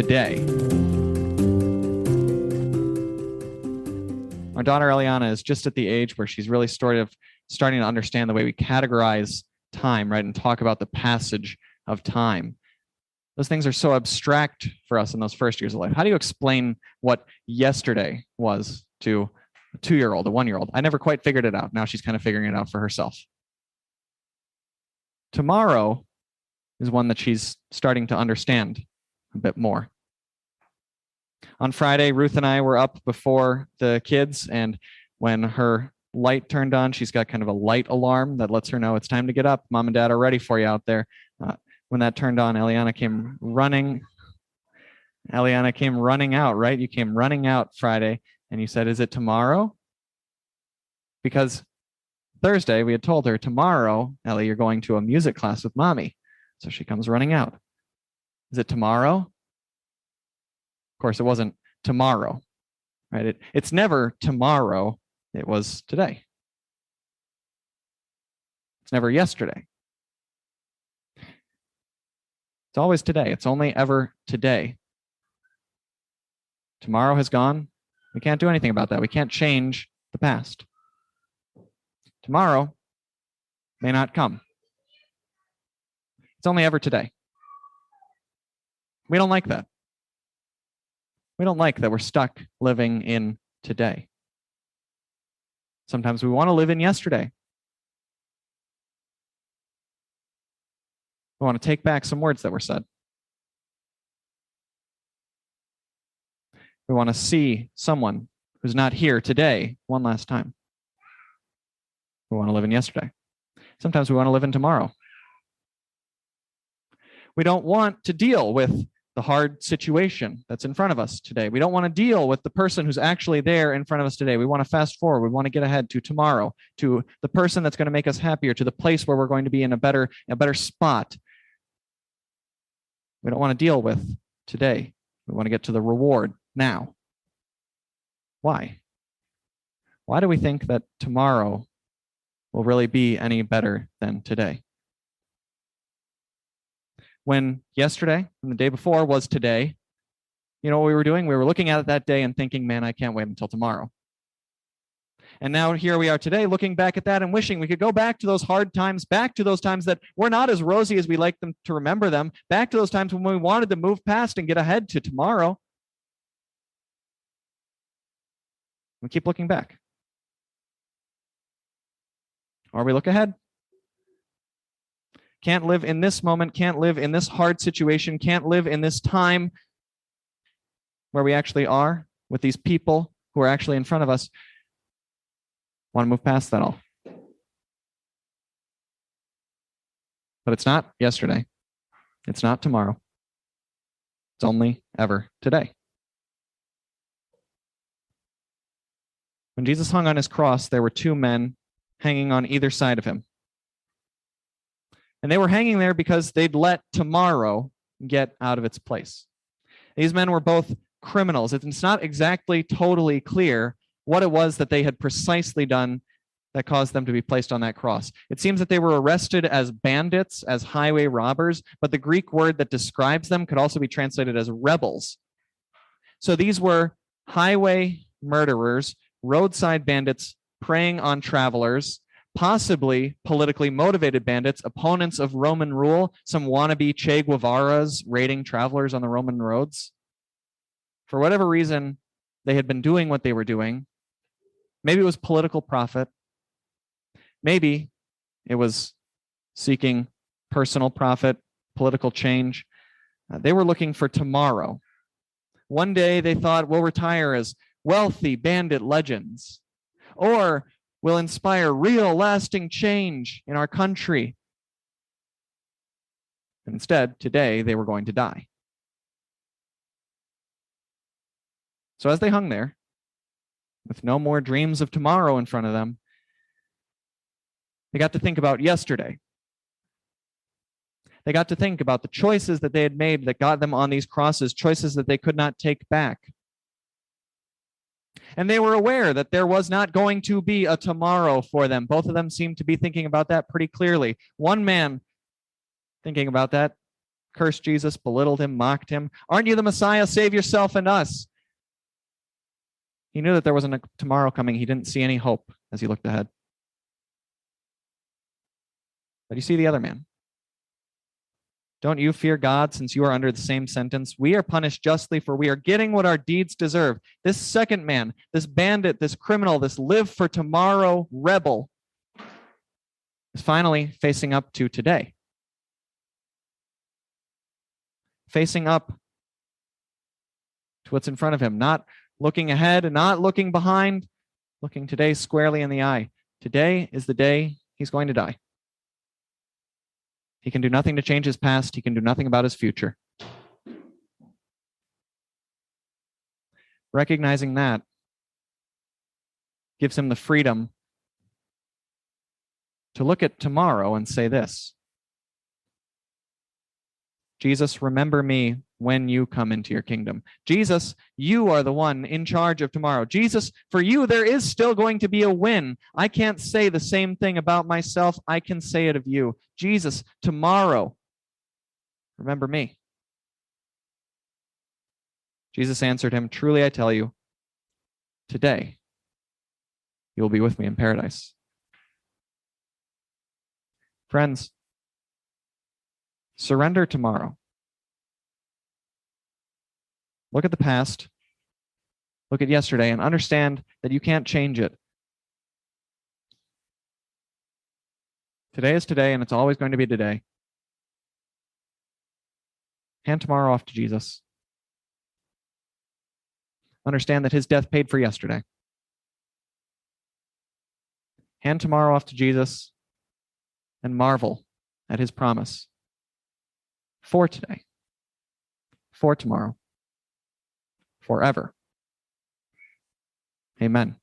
today. Our daughter Eliana is just at the age where she's really starting to understand the way we categorize time, right, and talk about the passage of time. Those things are so abstract for us in those first years of life. How do you explain what yesterday was to a 2-year-old, a 1-year-old? I never quite figured it out. Now she's kind of figuring it out for herself. Tomorrow is one that she's starting to understand a bit more. On Friday, Ruth and I were up before the kids, and when her light turned on, she's got kind of a light alarm that lets her know it's time to get up. Mom and Dad are ready for you out there. When that turned on, Eliana came running. Eliana came running out, right? You came running out Friday, and you said, "Is it tomorrow?" Because Thursday, we had told her, "Tomorrow, Ellie, you're going to a music class with Mommy." So she comes running out. "Is it tomorrow?" Of course, it wasn't tomorrow, right? It's never tomorrow. It was today. It's never yesterday. It's always today. It's only ever today. Tomorrow has gone. We can't do anything about that. We can't change the past. Tomorrow may not come. It's only ever today. We don't like that. We don't like that we're stuck living in today. Sometimes we want to live in yesterday. We want to take back some words that were said. We want to see someone who's not here today one last time. We want to live in yesterday. Sometimes we want to live in tomorrow. We don't want to deal with the hard situation that's in front of us today. We don't want to deal with the person who's actually there in front of us today. We want to fast forward. We want to get ahead to tomorrow, to the person that's going to make us happier, to the place where we're going to be in a better spot. We don't want to deal with today. We want to get to the reward now. Why? Why do we think that tomorrow will really be any better than today? When yesterday and the day before was today, you know what we were doing? We were looking at it that day and thinking, man, I can't wait until tomorrow. And now here we are today looking back at that and wishing we could go back to those hard times, back to those times that were not as rosy as we like them to remember them, back to those times when we wanted to move past and get ahead to tomorrow. We keep looking back. Or we look ahead. Can't live in this moment, can't live in this hard situation, can't live in this time where we actually are with these people who are actually in front of us. Want to move past that all. But it's not yesterday. It's not tomorrow. It's only ever today. When Jesus hung on his cross, there were 2 men hanging on either side of him. And they were hanging there because they'd let tomorrow get out of its place. These men were both criminals. It's not exactly totally clear what it was that they had precisely done that caused them to be placed on that cross. It seems that they were arrested as bandits, as highway robbers, but the Greek word that describes them could also be translated as rebels. So these were highway murderers, roadside bandits preying on travelers, possibly politically motivated bandits, opponents of Roman rule, some wannabe Che Guevaras raiding travelers on the Roman roads. For whatever reason, they had been doing what they were doing. Maybe it was political profit. Maybe it was seeking personal profit, political change. They were looking for tomorrow. One day they thought, we'll retire as wealthy bandit legends, or we'll inspire real lasting change in our country. And instead, today, they were going to die. So as they hung there, with no more dreams of tomorrow in front of them, they got to think about yesterday. They got to think about the choices that they had made that got them on these crosses, choices that they could not take back. And they were aware that there was not going to be a tomorrow for them. Both of them seemed to be thinking about that pretty clearly. One man thinking about that cursed Jesus, belittled him, mocked him. Aren't you the Messiah? Save yourself and us. He knew that there wasn't a tomorrow coming. He didn't see any hope as he looked ahead. But you see the other man. Don't you fear God, since you are under the same sentence? We are punished justly, for we are getting what our deeds deserve. This second man, this bandit, this criminal, this live for tomorrow rebel is finally facing up to today. Facing up to what's in front of him, not looking ahead and not looking behind, looking today squarely in the eye. Today is the day he's going to die. He can do nothing to change his past. He can do nothing about his future. Recognizing that gives him the freedom to look at tomorrow and say this: Jesus, remember me when you come into your kingdom. Jesus, you are the one in charge of tomorrow. Jesus, for you, there is still going to be a win. I can't say the same thing about myself. I can say it of you. Jesus, tomorrow, remember me. Jesus answered him, truly I tell you, today you will be with me in paradise. Friends, surrender tomorrow. Look at the past. Look at yesterday and understand that you can't change it. Today is today, and it's always going to be today. Hand tomorrow off to Jesus. Understand that his death paid for yesterday. Hand tomorrow off to Jesus and marvel at his promise for today, for tomorrow, forever. Amen.